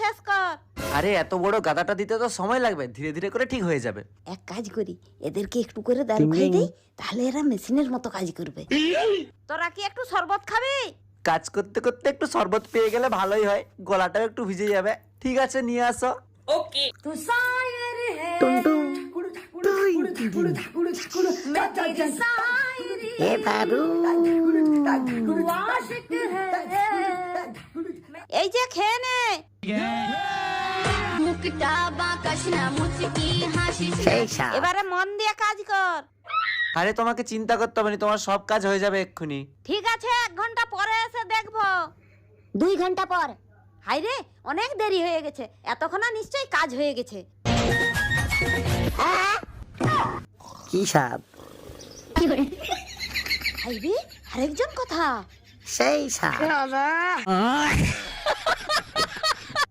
শেষ কর। আরে এত বড় গাদাটা দিতে তো সময় লাগবে, ধীরে ধীরে করে ঠিক হয়ে যাবে। এক কাজ করি, এদেরকে একটু করে দারু খাই দেই, তাহলে এরা মেশিনের মতো কাজ করবে। তোরা কি একটু শরবত খাবি? কাজ করতে করতে একটু শরবত পেয়ে গেলে ভালোই হয়, গলাটাও একটু ভিজে যাবে। ঠিক আছে, নিয়ে আসো। তু শায়ের হে, मैं तेरी शायरी आशिक है। এই যে খেয়ে নে। মুখটা বাঁকাস না, মুচকি হাসিস না। এবারে মন দিয়ে কাজ কর। আরে তোমাকে চিন্তা করতে হবে না, তোমার সব কাজ হয়ে যাবে এক্ষুনি। ঠিক আছে, 1 ঘন্টা পরে এসে দেখবো। 2 ঘন্টা পর। হাই রে, অনেক দেরি হয়ে গেছে, এতক্ষণ নিশ্চয়ই কাজ হয়ে গেছে। কি স্বাদ, হাই রে, আরেকজন কথা। সেই স্বাদ।